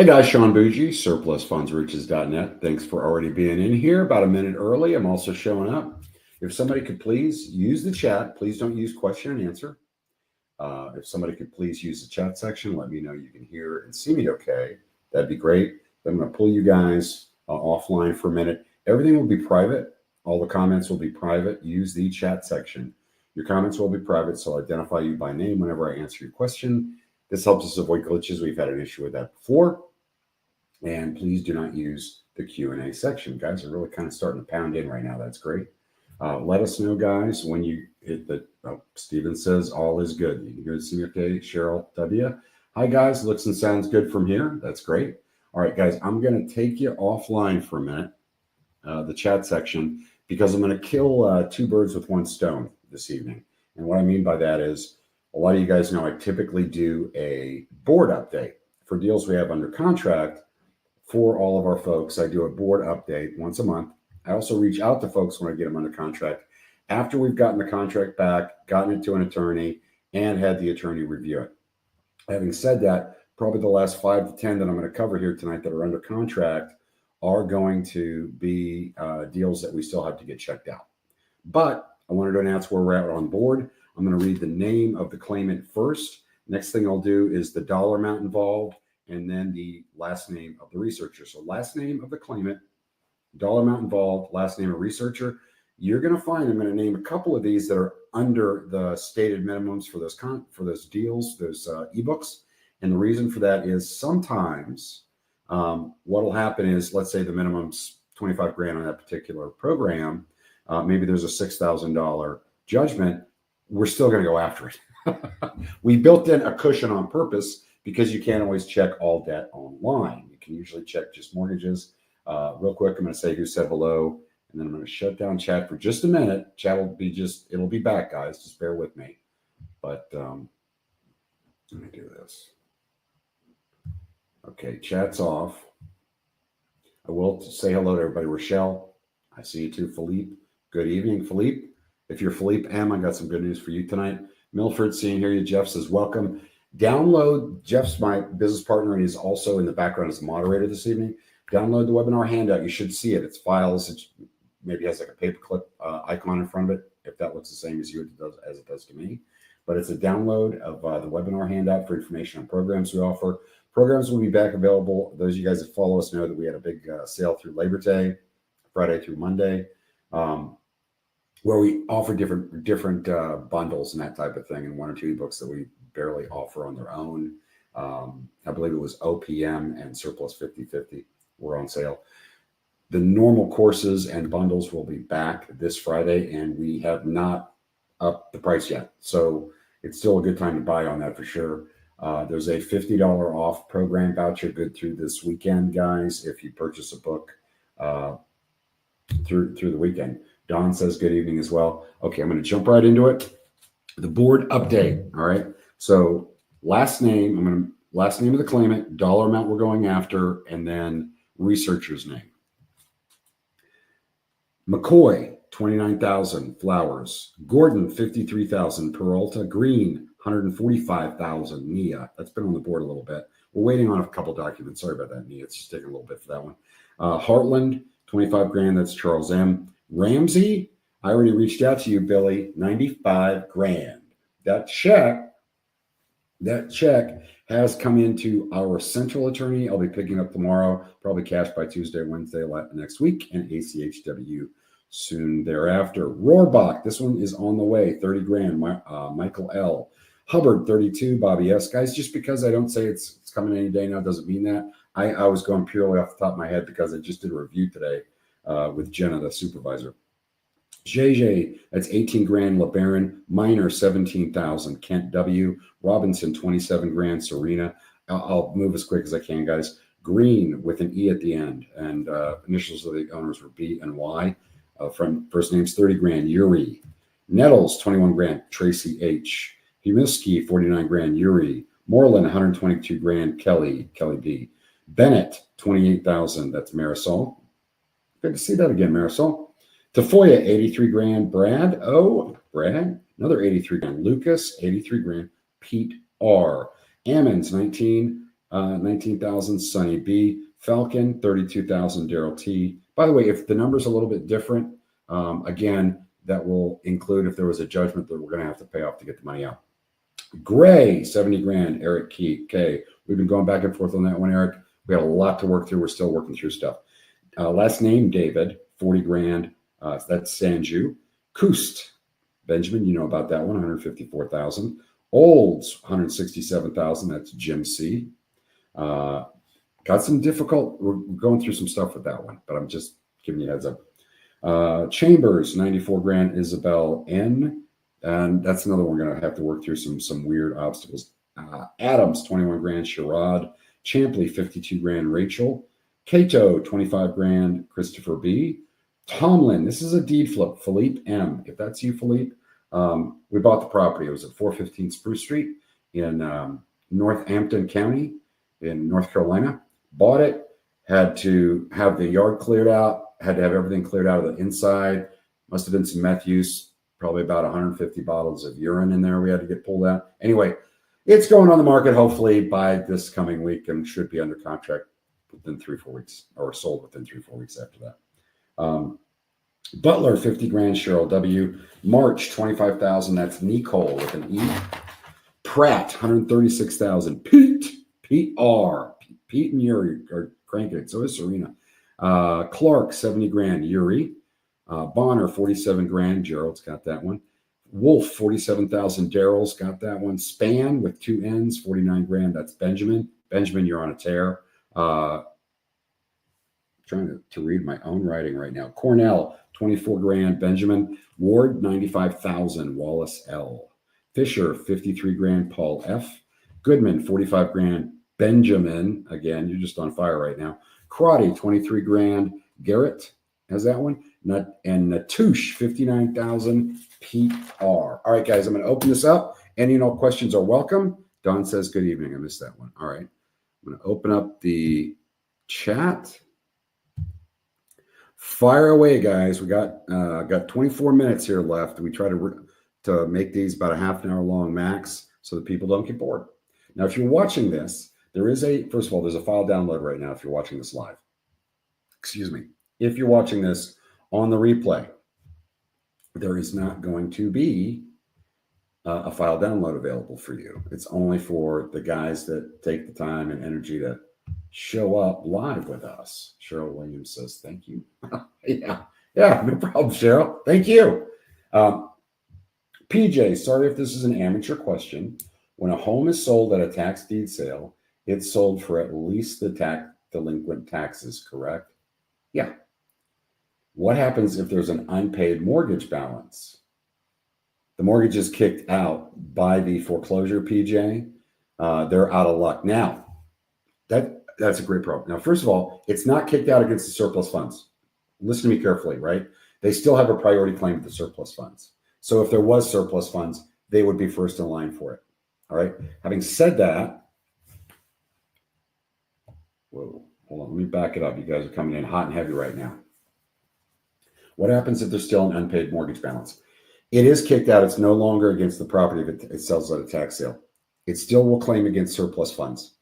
Hey guys, Sean Bougie, surplusfundsriches.net. Thanks for already being in here about a minute early. I'm also showing up. If somebody could please use the chat, please don't use question and answer. If somebody could please use the chat section, let me know you can hear and see me okay. That'd be great. I'm going to pull you guys offline for a minute. Everything will be private. All the comments will be private. Use the chat section. Your comments will be private, so I'll identify you by name whenever I answer your question. This helps us avoid glitches. We've had an issue with that before. And please do not use the Q&A section. Guys are really kind of starting to pound in right now. That's great. Let us know, guys, when you hit the, Steven says all is good. You can go to see me okay, Cheryl W. Hi, guys. Looks and sounds good from here. That's great. All right, guys, I'm going to take you offline for a minute, the chat section, because I'm going to kill two birds with one stone this evening. And what I mean by that is a lot of you guys know I typically do a board update for deals we have under contract. For all of our folks, I do a board update once a month. I also reach out to folks when I get them under contract after we've gotten the contract back, gotten it to an attorney, and had the attorney review it. Having said that, probably the last 5 to 10 that I'm going to cover here tonight that are under contract are going to be deals that we still have to get checked out. But I wanted to announce where we're at on board. I'm going to read the name of the claimant first. Next thing I'll do is the dollar amount involved, and then the last name of the researcher. So last name of the claimant, dollar amount involved, last name of researcher. You're going to find I'm going to name a couple of these that are under the stated minimums for those deals, those ebooks. And the reason for that is sometimes what will happen is, let's say the minimum's 25 grand on that particular program. Maybe there's a $6,000 judgment. We're still going to go after it. We built in a cushion on purpose, because you can't always check all debt online. You can usually check just mortgages. Real quick, I'm going to say who said hello, and then I'm going to shut down chat for just a minute. Chat will be it'll be back, guys. Just bear with me. But let me do this. Okay, chat's off. I will say hello to everybody. Rochelle, I see you too. Philippe, good evening, Philippe. If you're Philippe M, I got some good news for you tonight. Milford, seeing here you. Jeff says welcome. Download, Jeff's my business partner, and he's also in the background as a moderator this evening. Download the webinar handout. You should see it. It's files. It maybe has like a paperclip icon in front of it, if that looks the same as it does to me. But it's a download of the webinar handout for information on programs we offer. Programs will be back available. Those of you guys that follow us know that we had a big sale through Labor Day, Friday through Monday, where we offer different bundles and that type of thing, and one or two ebooks that we barely offer on their own. I believe it was OPM and Surplus 50/50 were on sale. The normal courses and bundles will be back this Friday, and we have not upped the price yet. So it's still a good time to buy on that for sure. There's a $50 off program voucher good through this weekend, guys, if you purchase a book through the weekend. Don says good evening as well. Okay, I'm going to jump right into it. The board update. All right. So last name of the claimant, dollar amount we're going after, and then researcher's name. McCoy, 29,000, Flowers. Gordon, 53,000, Peralta. Green, 145,000, Nia. That's been on the board a little bit. We're waiting on a couple documents. Sorry about that, Nia. It's just taking a little bit for that one. Heartland, 25 grand. That's Charles M. Ramsey, I already reached out to you, Billy, 95 grand. That check has come into our central attorney. I'll be picking up tomorrow, probably cash by Tuesday, Wednesday next week, and ACHW soon thereafter. Rohrbach, this one is on the way, 30 grand. Michael L. Hubbard, 32, Bobby S. Guys, just because I don't say it's coming any day now doesn't mean that. I was going purely off the top of my head because I just did a review today with Jenna, the supervisor. JJ, that's 18 grand. LeBaron, Minor, 17,000. Kent W. Robinson, 27 grand. Serena, I'll move as quick as I can, guys. Green with an E at the end, and initials of the owners were B and Y. From first name's 30 grand. Yuri. Nettles, 21 grand. Tracy H. Humiski, 49 grand. Yuri. Moreland, 122 grand. Kelly B. Bennett, 28,000. That's Marisol. Good to see that again, Marisol. Tafoya, 83 grand. Brad, another 83 grand. Lucas, 83 grand. Pete R. Ammons, 19. 19,000 Sonny B. Falcon, 32,000 Daryl T. By the way, if the number's a little bit different, again, that will include if there was a judgment that we're going to have to pay off to get the money out. Gray, 70 grand, Eric K. We've been going back and forth on that one, Eric. We have a lot to work through. We're still working through stuff. Last name, David, 40 grand. That's Sanju. Koost, Benjamin, you know about that one, 154,000. Olds, 167,000. That's Jim C. Got some difficult, we're going through some stuff with that one, but I'm just giving you a heads up. Chambers, 94 grand, Isabel N. And that's another one we're going to have to work through some weird obstacles. Adams, 21 grand, Sherrod. Champley, 52 grand, Rachel. Cato, 25 grand, Christopher B. Tomlin, this is a deed flip, Philippe M. If that's you, Philippe, we bought the property. It was at 415 Spruce Street in Northampton County in North Carolina. Bought it, had to have the yard cleared out, had to have everything cleared out of the inside. Must have been some meth use, probably about 150 bottles of urine in there we had to get pulled out. Anyway, it's going on the market hopefully by this coming week and should be under contract within 3-4 weeks, or sold within 3-4 weeks after that. Butler, 50 grand, Cheryl W. March, 25,000. That's Nicole with an E. Pratt, 136,000. Pete R. Pete and Yuri are cranking it. So is Serena. Clark, 70 grand. Yuri. Bonner, 47 grand. Gerald's got that one. Wolf, 47,000. Daryl's got that one. Span with 2 N's, 49 grand. That's Benjamin. Benjamin, you're on a tear. Trying to read my own writing right now. Cornell, 24 grand. Benjamin. Ward, 95,000. Wallace L. Fisher, 53 grand. Paul F. Goodman, 45 grand. Benjamin, again, you're just on fire right now. Crotty, 23 grand. Garrett has that one. And Natouche, 59,000. Pete R. All right, guys, I'm going to open this up. Any and all questions are welcome. Don says, good evening. I missed that one. All right. I'm going to open up the chat. Fire away, guys. We got 24 minutes here left. We try to make these about a half an hour long max so that people don't get bored. Now, if you're watching this, first of all, there's a file download right now if you're watching this live. Excuse me. If you're watching this on the replay, there is not going to be a file download available for you. It's only for the guys that take the time and energy to show up live with us. Cheryl Williams says, thank you. Yeah, no problem, Cheryl. Thank you. PJ, sorry if this is an amateur question. When a home is sold at a tax deed sale, it's sold for at least the delinquent taxes, correct? Yeah. What happens if there's an unpaid mortgage balance? The mortgage is kicked out by the foreclosure, PJ. They're out of luck. Now, that's a great problem. Now, first of all, it's not kicked out against the surplus funds. Listen to me carefully, right? They still have a priority claim to the surplus funds. So if there was surplus funds, they would be first in line for it. All right. Having said that, whoa, hold on. Let me back it up. You guys are coming in hot and heavy right now. What happens if there's still an unpaid mortgage balance? It is kicked out. It's no longer against the property if it sells at a tax sale. It still will claim against surplus funds.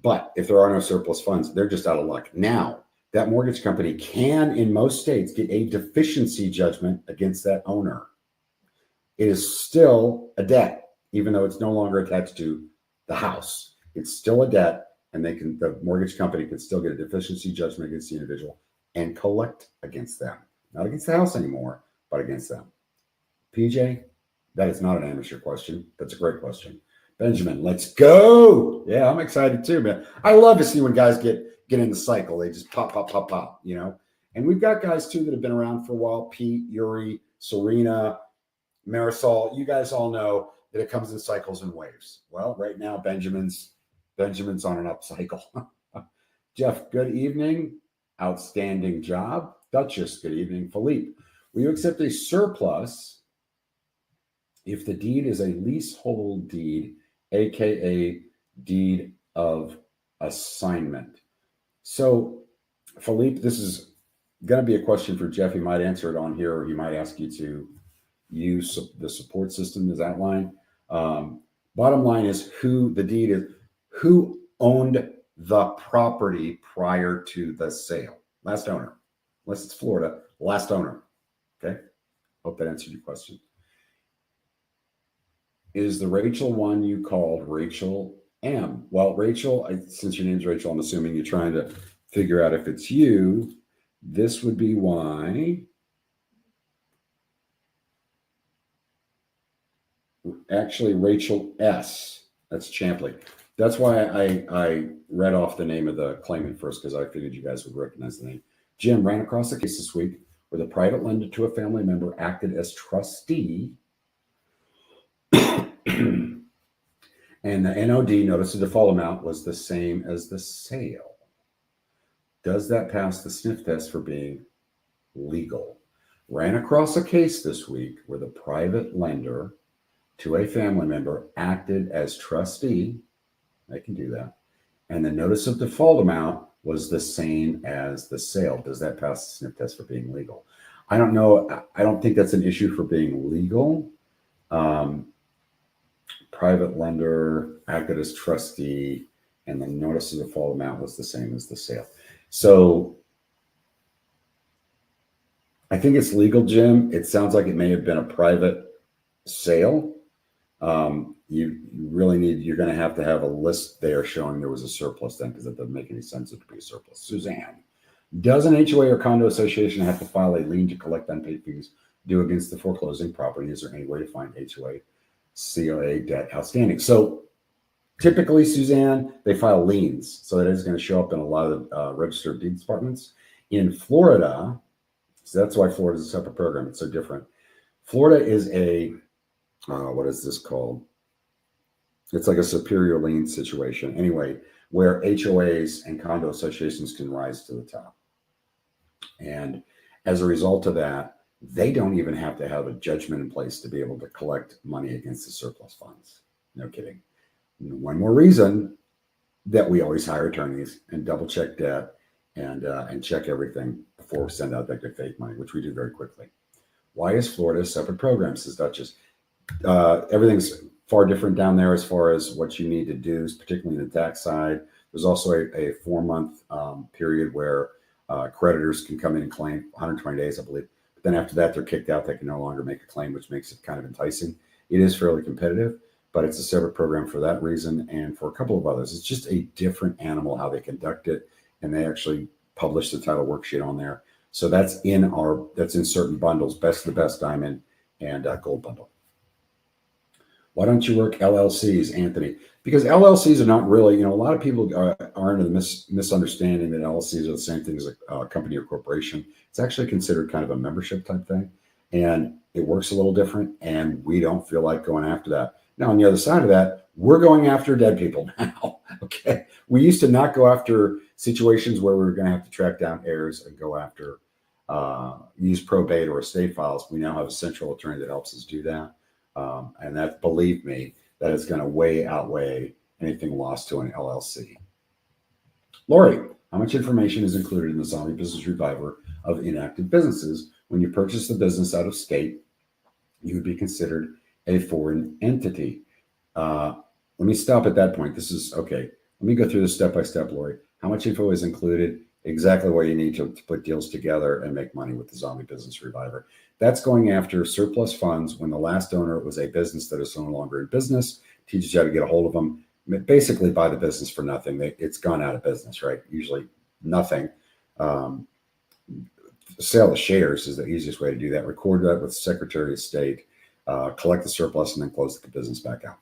But if there are no surplus funds, they're just out of luck. Now, that mortgage company can, in most states, get a deficiency judgment against that owner. It is still a debt, even though it's no longer attached to the house. It's still a debt, and the mortgage company can still get a deficiency judgment against the individual and collect against them. Not against the house anymore, but against them. PJ, that is not an amateur question. That's a great question. Benjamin, let's go. Yeah, I'm excited too, man. I love to see when guys get in the cycle. They just pop, you know. And we've got guys too that have been around for a while. Pete, Yuri, Serena, Marisol. You guys all know that it comes in cycles and waves. Well, right now, Benjamin's on an up cycle. Jeff, good evening. Outstanding job. Duchess, good evening. Philippe, will you accept a surplus if the deed is a leasehold deed, aka deed of assignment? So, Philippe, this is going to be a question for Jeff. He might answer it on here, or he might ask you to use the support system as outlined. Bottom line is who owned the property prior to the sale. Last owner, unless it's Florida, last owner. Okay. Hope that answered your question. Is the Rachel one you called Rachel M? Well, Rachel, since your name's Rachel, I'm assuming you're trying to figure out if it's you. This would be why. Actually, Rachel S. That's Champley. That's why I read off the name of the claimant first, because I figured you guys would recognize the name. Jim ran across a case this week where the private lender to a family member acted as trustee, and the NOD, notice of default amount, was the same as the sale. Does that pass the sniff test for being legal? Ran across a case this week where the private lender to a family member acted as trustee. I can do that. And the notice of default amount was the same as the sale. Does that pass the sniff test for being legal? I don't know. I don't think that's an issue for being legal. Private lender acted as trustee, and the notice of default amount was the same as the sale. So I think it's legal, Jim. It sounds like it may have been a private sale. You really you're going to have a list there showing there was a surplus then, because it doesn't make any sense to be a surplus. Suzanne, does an HOA or condo association have to file a lien to collect unpaid fees due against the foreclosing property? Is there any way to find HOA, COA debt outstanding? So typically, Suzanne, they file liens. So that is going to show up in a lot of registered deeds departments. In Florida, so that's why Florida is a separate program. It's so different. Florida is a what is this called? It's like a superior lien situation. Anyway, where HOAs and condo associations can rise to the top. And as a result of that, they don't even have to have a judgment in place to be able to collect money against the surplus funds. No kidding. One more reason that we always hire attorneys and double check debt and check everything before we send out that good faith money, which we do very quickly. Why is Florida a separate program, says Duchess? Everything's far different down there as far as what you need to do, particularly in the tax side. There's also a 4-month period where creditors can come in and claim 120 days, I believe. But then after that, they're kicked out. They can no longer make a claim, which makes it kind of enticing. It is fairly competitive, but it's a separate program for that reason and for a couple of others. It's just a different animal how they conduct it, and they actually publish the title worksheet on there. So that's in certain bundles, Best of the Best Diamond and Gold Bundle. Why don't you work LLCs, Anthony? Because LLCs are not really, a lot of people are under the misunderstanding that LLCs are the same thing as a company or corporation. It's actually considered kind of a membership type thing, and it works a little different, and we don't feel like going after that. Now, on the other side of that, we're going after dead people now, okay? We used to not go after situations where we were going to have to track down heirs and go after, use probate or estate files. We now have a central attorney that helps us do that. And that, believe me, that is going to way outweigh anything lost to an LLC. Lori, how much information is included in the Zombie Business Reviver of inactive businesses? When you purchase the business out of state, you would be considered a foreign entity. Let me stop at that point. This is okay. Let me go through this step by step, Lori. How much info is included? Exactly what you need to put deals together and make money with the Zombie Business Reviver. That's going after surplus funds when the last owner was a business that is no longer in business. Teaches you how to get a hold of them. Basically, buy the business for nothing. It's gone out of business, right? Usually nothing. Sale the shares is the easiest way to do that. Record that with Secretary of State, collect the surplus, and then close the business back out.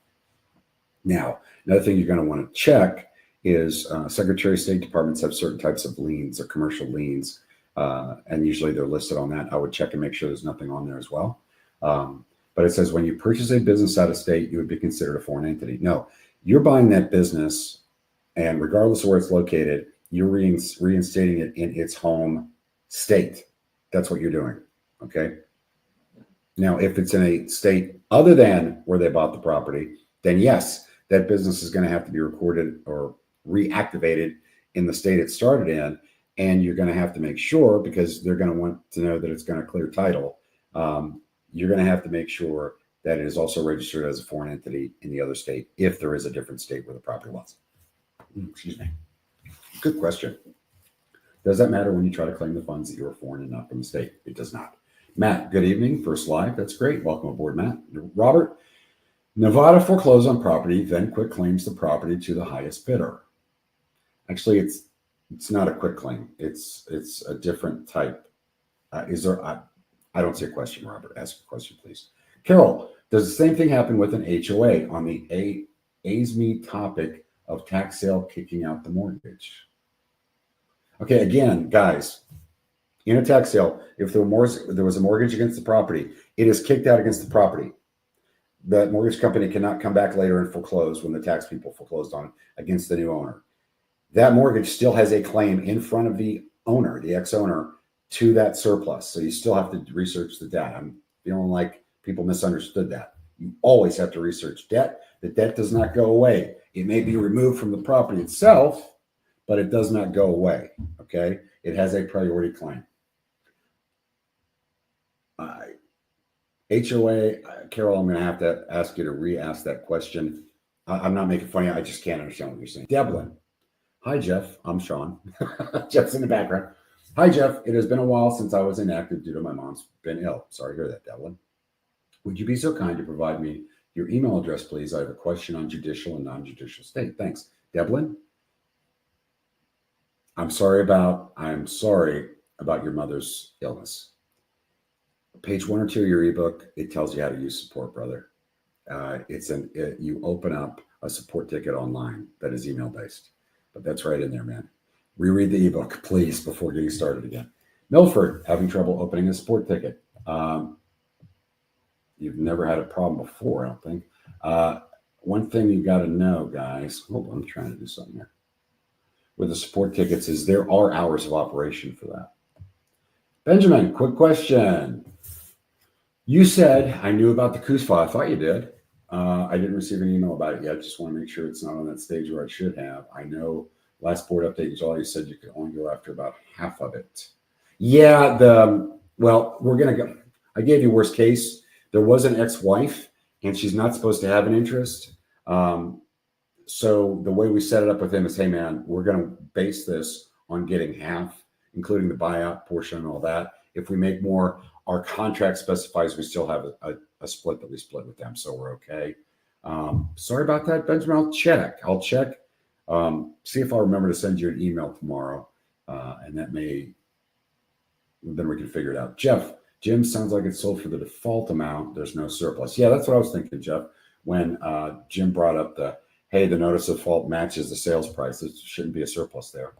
Now, another thing you're going to want to check is Secretary of State departments have certain types of liens or commercial liens, and usually they're listed on that. I would check and make sure there's nothing on there as well. But it says when you purchase a business out of state, you would be considered a foreign entity. No, you're buying that business, and regardless of where it's located, you're reinstating it in its home state. That's what you're doing, okay? Now, if it's in a state other than where they bought the property, then yes, that business is going to have to be recorded or reactivated in the state it started in. And you're going to have to make sure, because they're going to want to know that it's going to clear title. You're going to have to make sure that it is also registered as a foreign entity in the other state if there is a different state where the property was. Excuse me. Good question. Does that matter when you try to claim the funds that you are foreign and not from the state? It does not. Matt, good evening. First live. That's great. Welcome aboard, Matt. Robert, Nevada foreclosed on property, then quit claims the property to the highest bidder. Actually, it's not a quit claim. It's a different type. Is there? I don't see a question, Robert. Ask a question, please. Carol, does the same thing happen with an HOA on the ASME topic of tax sale kicking out the mortgage? Okay, again, guys, in a tax sale, if there was a mortgage against the property, it is kicked out against the property. The mortgage company cannot come back later and foreclose when the tax people foreclosed on it against the new owner. That mortgage still has a claim in front of the owner, the ex-owner, to that surplus. So you still have to research the debt. I'm feeling like people misunderstood that. You always have to research debt. The debt does not go away. It may be removed from the property itself, but it does not go away, okay? It has a priority claim. HOA, Carol, I'm going to have to ask you to re-ask that question. I'm not making fun of you. I just can't understand what you're saying. Devlin. Hi, Jeff. I'm Sean. Jeff's in the background. Hi, Jeff. It has been a while since I was inactive due to my mom's been ill. Sorry to hear that, Devlin. Would you be so kind to provide me your email address, please? I have a question on judicial and non-judicial state. Thanks. Devlin, I'm sorry about your mother's illness. Page 1 or 2 of your ebook, it tells you how to use support, brother. You open up a support ticket online that is email based, but that's right in there, man. Reread the ebook, please, before getting started again. Milford, having trouble opening a support ticket. You've never had a problem before, I don't think. One thing you got to know, guys. Hold on, I'm trying to do something here. With the support tickets is there are hours of operation for that. Benjamin, quick question. You said I knew about the Coos file. I thought you did. I didn't receive an email about it yet. Just want to make sure it's not on that stage where it should have. I know last board update in July, you said you could only go after about half of it. Yeah, we're going to go. I gave you worst case. There was an ex-wife, and she's not supposed to have an interest. So the way we set it up with him is, hey, man, we're going to base this on getting half, including the buyout portion and all that. If we make more, our contract specifies we still have a split that we split with them, so we're okay. Sorry about that, Benjamin. I'll check. See if I'll remember to send you an email tomorrow, and then we can figure it out. Jim, sounds like it's sold for the default amount. There's no surplus. Yeah, that's what I was thinking, Jeff, when Jim brought up the notice of default matches the sales price. There shouldn't be a surplus there.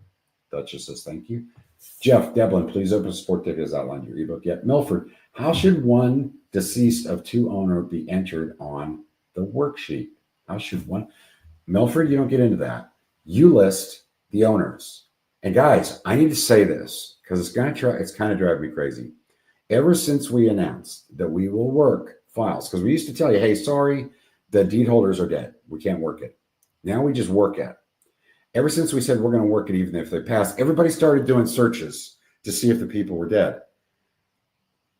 Duchess says, thank you. Jeff, Devlin, please open a support ticket as outlined in your ebook. Yet, Milford, how should one deceased of 2 owner be entered on the worksheet? How should one? Milford, you don't get into that. You list the owners. And guys, I need to say this because it's kind of driving me crazy. Ever since we announced that we will work files, because we used to tell you, hey, sorry, the deed holders are dead. We can't work it. Now we just work it. Ever since we said we're going to work it even if they pass, everybody started doing searches to see if the people were dead.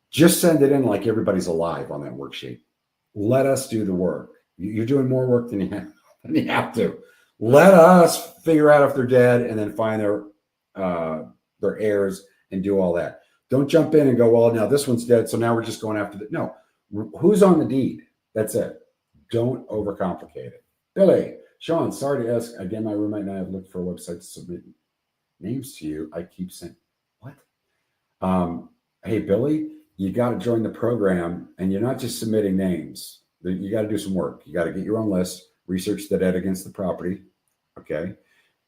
Just send it in like everybody's alive on that worksheet. Let us do the work. You're doing more work than you have to. Let us figure out if they're dead and then find their heirs and do all that. Don't jump in and go, well, now this one's dead, so now we're just going after the... No. Who's on the deed? That's it. Don't overcomplicate it. Billy, Sean, sorry to ask. Again, my roommate and I have looked for a website to submit names to you. I keep saying, what? Hey, Billy, you got to join the program, and you're not just submitting names. You got to do some work. You got to get your own list, research the debt against the property, okay,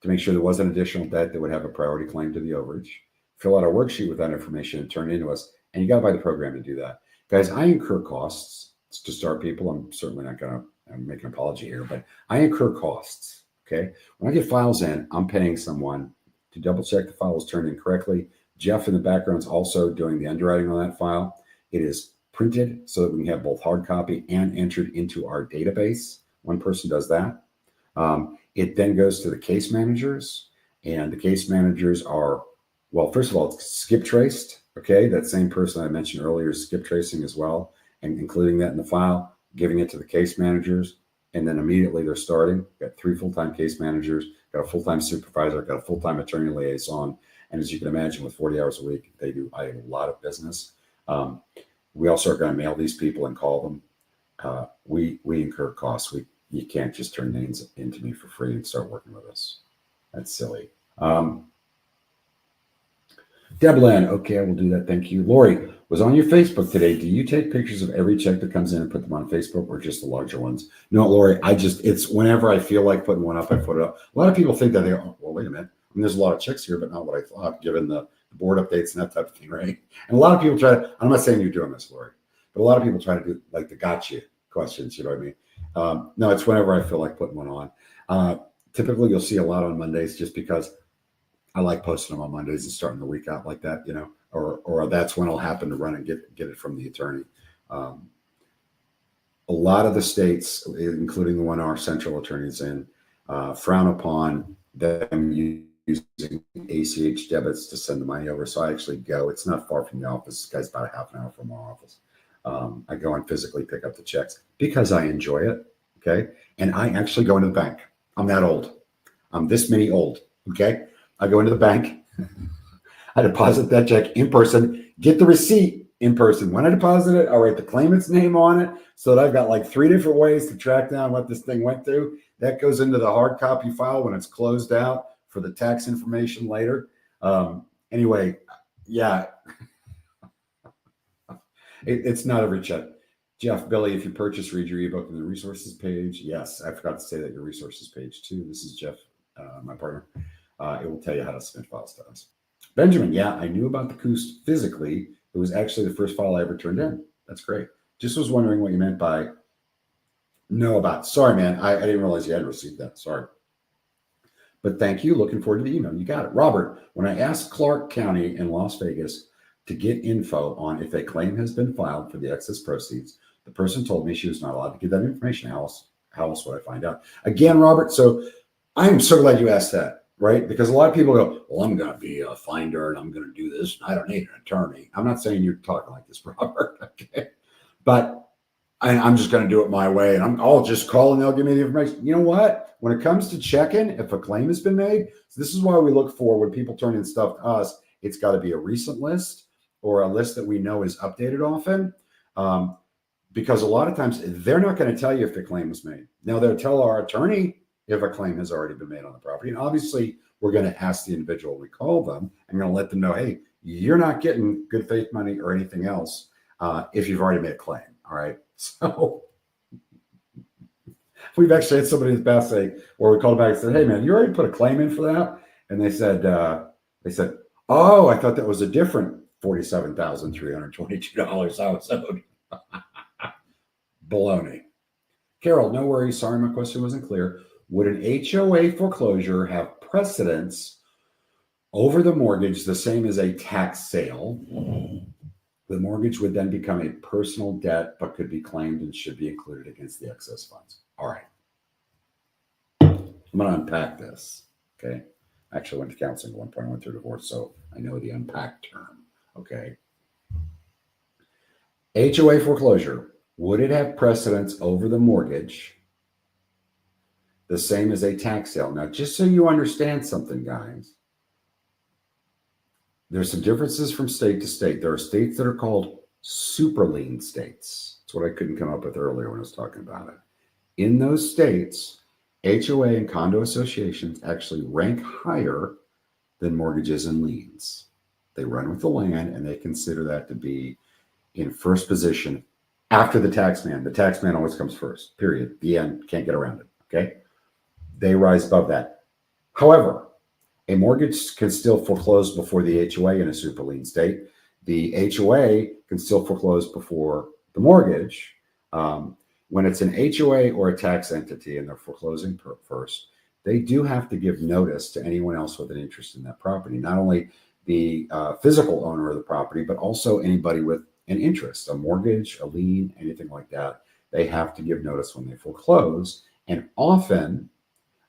to make sure there was an additional debt that would have a priority claim to the overage. Fill out a worksheet with that information and turn it into us. And you got to buy the program to do that. Guys, I incur costs to start people. I'm certainly not going to make an apology here, but I incur costs, okay? When I get files in, I'm paying someone to double check the file was turned in correctly. Jeff in the background is also doing the underwriting on that file. It is printed so that we can have both hard copy and entered into our database. One person does that. It then goes to the case managers, and the case managers are, well, first of all, it's skip traced. Okay, that same person I mentioned earlier is skip tracing as well, and including that in the file, giving it to the case managers, and then immediately they're starting. Got 3 full-time case managers, got a full-time supervisor, got a full-time attorney liaison. And as you can imagine, with 40 hours a week, I do a lot of business. We also are going to mail these people and call them. We incur costs. You can't just turn names into me for free and start working with us. That's silly. Deblin, okay, I will do that. Thank you. Lori, was on your Facebook today. Do you take pictures of every check that comes in and put them on Facebook, or just the larger ones? No, Lori, it's whenever I feel like putting one up, I put it up. A lot of people think that they go, oh, well, wait a minute. I mean, there's a lot of checks here, but not what I thought, given the board updates and that type of thing, right? And a lot of people I'm not saying you're doing this, Lori, but a lot of people try to do like the gotcha questions, you know what I mean? No, it's whenever I feel like putting one on. Typically, you'll see a lot on Mondays just because I like posting them on Mondays and starting the week out like that, or that's when it'll happen to run and get it from the attorney. A lot of the states, including the one our central attorney's in, frown upon them using ACH debits to send the money over. So I actually go. It's not far from the office. This guy's about a half an hour from our office. I go and physically pick up the checks because I enjoy it. Okay, and I actually go into the bank. I'm that old. I'm this many old. Okay. I go into the bank, I deposit that check in person, get the receipt in person. When I deposit it, I write the claimant's name on it so that I've got like 3 different ways to track down what this thing went through. That goes into the hard copy file when it's closed out for the tax information later. Anyway, yeah, it's not every check. Jeff, Billy, if you purchase, read your ebook in the resources page. Yes, I forgot to say that your resources page too. This is Jeff, my partner. It will tell you how to submit files to us. Benjamin, yeah, I knew about the Coast physically. It was actually the first file I ever turned in. That's great. Just was wondering what you meant by know about. Sorry, man. I didn't realize you hadn't received that. Sorry. But thank you. Looking forward to the email. You got it. Robert, when I asked Clark County in Las Vegas to get info on if a claim has been filed for the excess proceeds, the person told me she was not allowed to give that information. How else would I find out? Again, Robert, so I am so glad you asked that. Right? Because a lot of people go, well, I'm going to be a finder and I'm going to do this. I don't need an attorney. I'm not saying you're talking like this, Robert. Okay. But I'm just going to do it my way. And I'll just call and they'll give me the information. You know what? When it comes to checking, if a claim has been made, so this is why we look for when people turn in stuff to us, it's got to be a recent list or a list that we know is updated often. Because a lot of times they're not going to tell you if the claim was made. Now they'll tell our attorney if a claim has already been made on the property. And obviously, we're going to ask the individual we call them and going to let them know, hey, you're not getting good faith money or anything else if you've already made a claim. All right. So we've actually had somebody in the past say, or we called back and said, hey, man, you already put a claim in for that? And they said, oh, I thought that was a different $47,322 I was owed. Baloney. Carol, no worries. Sorry, my question wasn't clear. Would an HOA foreclosure have precedence over the mortgage the same as a tax sale? The mortgage would then become a personal debt, but could be claimed and should be included against the excess funds. All right. I'm going to unpack this. Okay. I actually went to counseling at one point. I went through divorce, so I know the unpack term. Okay. HOA foreclosure. Would it have precedence over the mortgage the same as a tax sale? Now, just so you understand something, guys, there's some differences from state to state. There are states that are called super lien states. That's what I couldn't come up with earlier when I was talking about it. In those states, HOA and condo associations actually rank higher than mortgages and liens. They run with the land and they consider that to be in first position after the tax man. The tax man always comes first, period. The end. Can't get around it. Okay. They rise above that. However, a mortgage can still foreclose before the HOA in a super lien state. The HOA can still foreclose before the mortgage. When it's an HOA or a tax entity and they're foreclosing first, they do have to give notice to anyone else with an interest in that property. Not only the physical owner of the property, but also anybody with an interest, a mortgage, a lien, anything like that. They have to give notice when they foreclose. And often,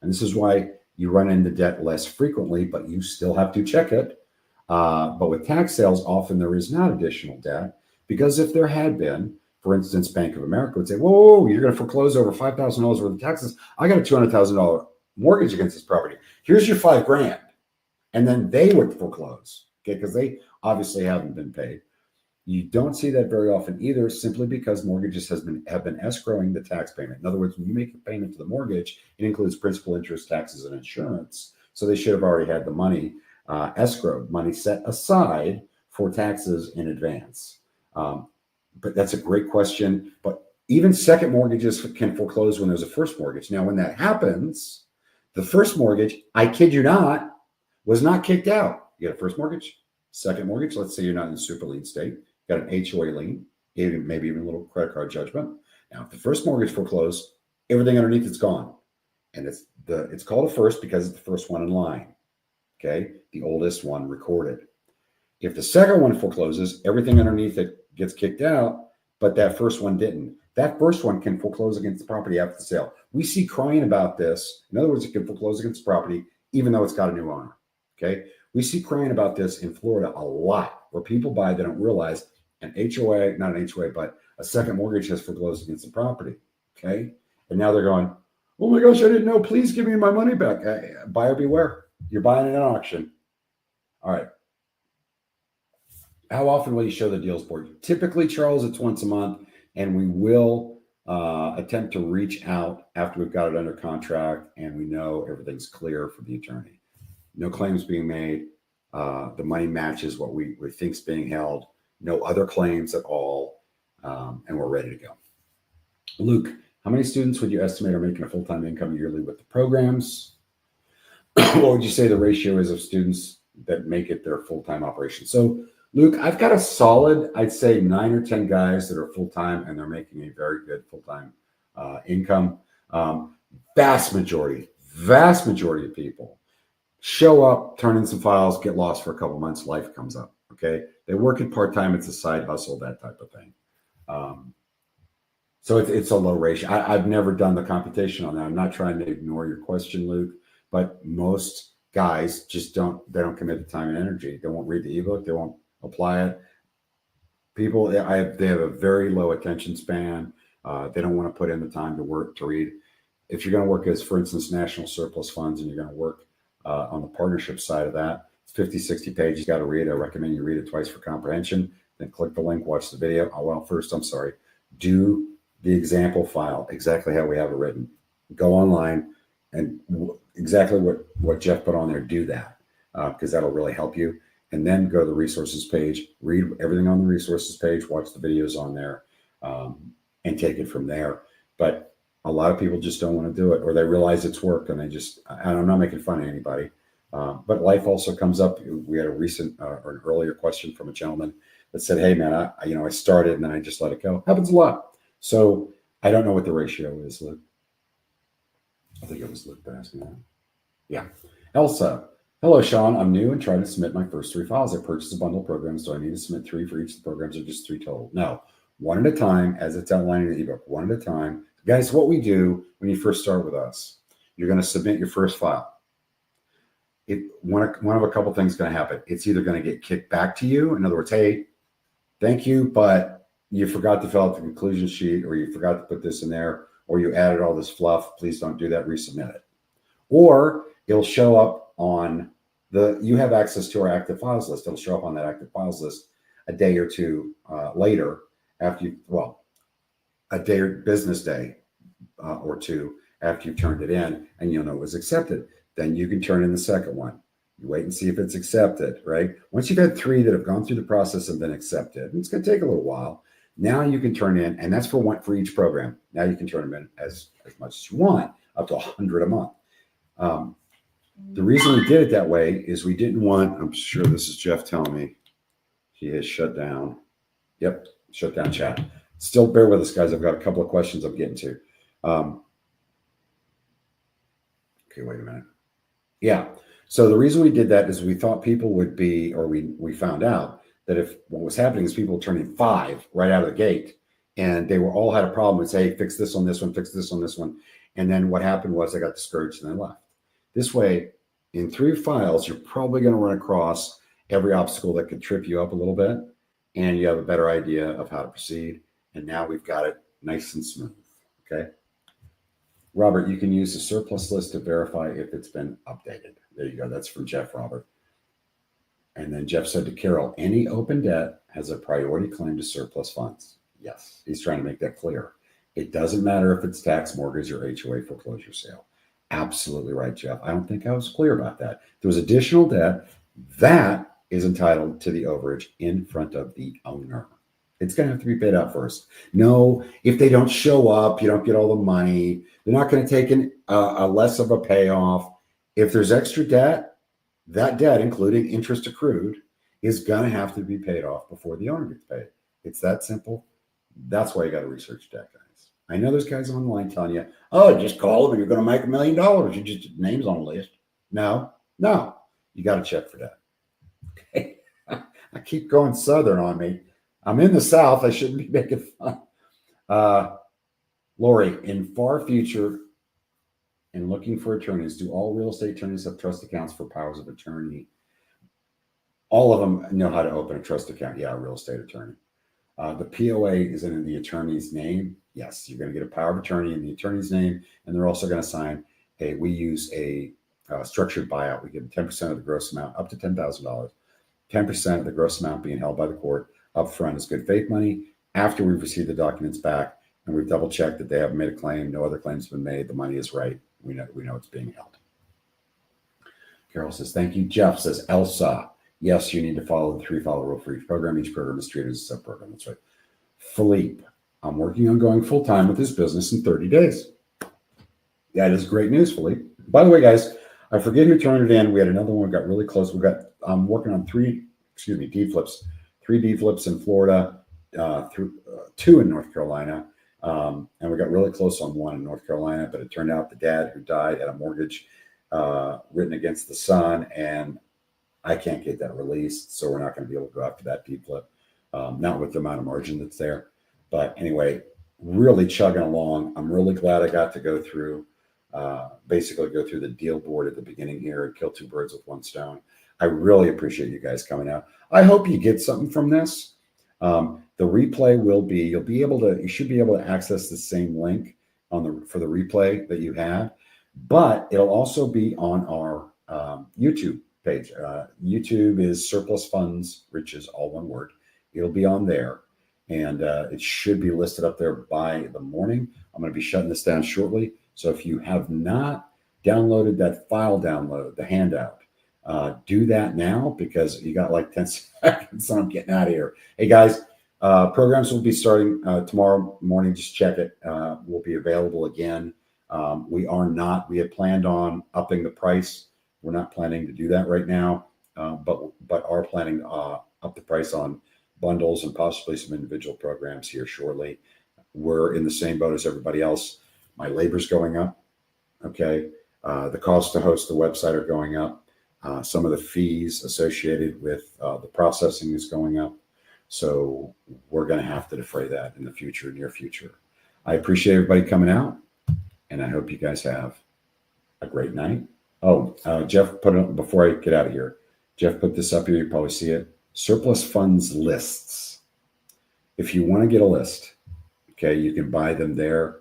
and this is why you run into debt less frequently, but you still have to check it. But with tax sales, often there is not additional debt, because if there had been, For instance, Bank of America would say, whoa, you're going to foreclose over $5,000 worth of taxes. I got a $200,000 mortgage against this property. Here's your $5,000. And then they would foreclose, okay, because they obviously haven't been paid. You don't see that very often either, simply because mortgages have been escrowing the tax payment. In other words, when you make a payment to the mortgage, it includes principal, interest, taxes, and insurance. So they should have already had the money escrowed, money set aside for taxes in advance. But that's a great question. But even second mortgages can foreclose when there's a first mortgage. Now, when that happens, the first mortgage, I kid you not, was not kicked out. You got a first mortgage, second mortgage. Let's say you're not in a super lien state. You got an HOA lien, maybe even a little credit card judgment. Now, if the first mortgage foreclosed, everything underneath it's gone. And it's called a first because it's the first one in line. Okay, the oldest one recorded. If the second one forecloses, everything underneath it gets kicked out, but that first one didn't. That first one can foreclose against the property after the sale. We see crying about this. In other words, it can foreclose against the property even though it's got a new owner. Okay, we see crying about this in Florida a lot, where people buy, they don't realize an HOA, not an HOA, but a second mortgage has foreclosed against the property. Okay, and now they're going, oh my gosh, I didn't know. Please give me my money back. Buyer beware. You're buying at an auction. All right. How often will you show the deals board? Typically, Charles, it's once a month, and we will attempt to reach out after we've got it under contract and we know everything's clear for the attorney. No claims being made. The money matches what we think is being held. No other claims at all, and we're ready to go. Luke, how many students would you estimate are making a full-time income yearly with the programs? What would you say the ratio is of students that make it their full-time operation? So, Luke, I've got a solid, I'd say 9 or 10 guys that are full-time and they're making a very good full-time income. Vast majority of people show up, turn in some files, get lost for a couple months, life comes up, okay? They work it part-time, it's a side hustle, that type of thing. So it's a low ratio. I've never done the computation on that. I'm not trying to ignore your question, Luke, but most guys just don't commit the time and energy. They won't read the ebook. They won't apply it. People, they have a very low attention span. They don't want to put in the time to read. If you're going to work as, for instance, national surplus funds, and you're going to work on the partnership side of that, it's 50, 60 pages you got to read. I recommend you read it twice for comprehension. Then click the link, watch the video. First, do the example file exactly how we have it written. Go online and exactly what Jeff put on there, do that, because that'll really help you. And then go to the resources page, read everything on the resources page, watch the videos on there, and take it from there. But a lot of people just don't want to do it, or they realize it's work and I'm not making fun of anybody, but life also comes up. We had a recent or an earlier question from a gentleman that said, hey man, I started and then I just let it go. Happens a lot. So I don't know what the ratio is, Luke. I think it was Luke that asked me that. Yeah. Elsa. Hello, Sean. I'm new and trying to submit my first 3 files. I purchased a bundle of programs. Do I need to submit 3 for each of the programs or just 3 total? No. One at a time, as it's outlined in the ebook. One at a time. Guys, what we do when you first start with us, you're going to submit your first file. One of a couple things going to happen. It's either going to get kicked back to you. In other words, hey, thank you, but you forgot to fill out the conclusion sheet, or you forgot to put this in there, or you added all this fluff. Please don't do that. Resubmit it. Or it'll show up on you have access to our active files list. It'll show up on that active files list a day or two later after a day or business day or two after you've turned it in, and you'll know it was accepted. Then you can turn in the second one. You wait and see if it's accepted, right? Once you've had 3 that have gone through the process and been accepted, and it's going to take a little while, now you can turn in, and that's for each program. Now you can turn them in as much as you want, up to 100 a month. The reason we did it that way is we didn't want, I'm sure this is Jeff telling me, he has shut down. Yep, shut down chat. Still bear with us, guys. I've got a couple of questions I'm getting to. Okay, wait a minute. Yeah. So the reason we did that is we thought people would be, or we found out that what was happening is people turning 5 right out of the gate, and they all had a problem with, say, fix this on this one, fix this on this one. And then what happened was they got discouraged and they left. This way, in 3 files, you're probably going to run across every obstacle that could trip you up a little bit, and you have a better idea of how to proceed. And now we've got it nice and smooth. Okay. Robert, you can use the surplus list to verify if it's been updated. There you go. That's from Jeff, Robert. And then Jeff said to Carol, any open debt has a priority claim to surplus funds. Yes, he's trying to make that clear. It doesn't matter if it's tax, mortgage, or HOA foreclosure sale. Absolutely right, Jeff. I don't think I was clear about that. There was additional debt that is entitled to the overage in front of the owner. It's going to have to be paid out first. No, if they don't show up, you don't get all the money. They're not going to take a less of a payoff. If there's extra debt, that debt, including interest accrued, is going to have to be paid off before the owner gets paid. It's that simple. That's why you got to research debt, guys. I know there's guys online telling you, oh, just call them and you're going to make $1 million. You just names on the list. No, you got to check for that. Okay. I keep going Southern on me. I'm in the South. I shouldn't be making fun. Lori, in far future, in looking for attorneys, do all real estate attorneys have trust accounts for powers of attorney? All of them know how to open a trust account. Yeah, a real estate attorney. The POA is in the attorney's name. Yes, you're going to get a power of attorney in the attorney's name, and they're also going to sign we use a structured buyout. We give them 10% of the gross amount, up to $10,000. 10% of the gross amount being held by the court up front is good faith money. After we've received the documents back and we've double checked that they haven't made a claim, no other claims have been made, the money is right. We know it's being held. Carol says, thank you. Jeff says, Elsa, yes, you need to follow the 3-follow rule for each program. Each program is treated as a sub-program. That's right. Philippe, I'm working on going full-time with this business in 30 days. That is great news, Philippe. By the way, guys, I forget who turned it in. We had another one, got really close. I'm working on 3 D-flips, 3 D-flips in Florida, 2 in North Carolina. And we got really close on 1 in North Carolina, but it turned out the dad who died had a mortgage written against the son, and I can't get that released. So we're not going to be able to go after that D-flip, not with the amount of margin that's there. But anyway, really chugging along. I'm really glad I got to go through the deal board at the beginning here and kill 2 birds with 1 stone. I really appreciate you guys coming out. I hope you get something from this. The replay will be, you should be able to access the same link for the replay that you had, but it'll also be on our YouTube page. YouTube is Surplus Funds Riches, all one word. It'll be on there, and it should be listed up there by the morning. I'm going to be shutting this down shortly. So if you have not downloaded that file download, the handout, do that now, because you got like 10 seconds and I'm getting out of here. Hey guys, programs will be starting tomorrow morning. Just check it. Will be available again. We had planned on upping the price. We're not planning to do that right now, but are planning to up the price on bundles and possibly some individual programs here shortly. We're in the same boat as everybody else. My labor's going up. Okay. The cost to host the website are going up. Some of the fees associated with the processing is going up. So we're going to have to defray that in the future, near future. I appreciate everybody coming out, and I hope you guys have a great night. Oh, Jeff put it, before I get out of here, Jeff put this up here. You probably see it. Surplus funds lists. If you want to get a list, okay, you can buy them there.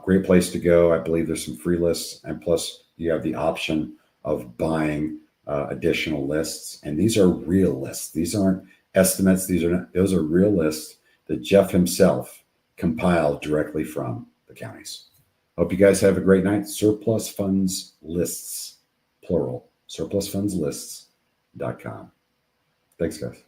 Great place to go. I believe there's some free lists, and plus you have the option of buying additional lists. And these are real lists. These aren't estimates. Those are real lists that Jeff himself compiled directly from the counties. Hope you guys have a great night. Surplus Funds Lists, plural, surplusfundslists.com. Thanks, guys.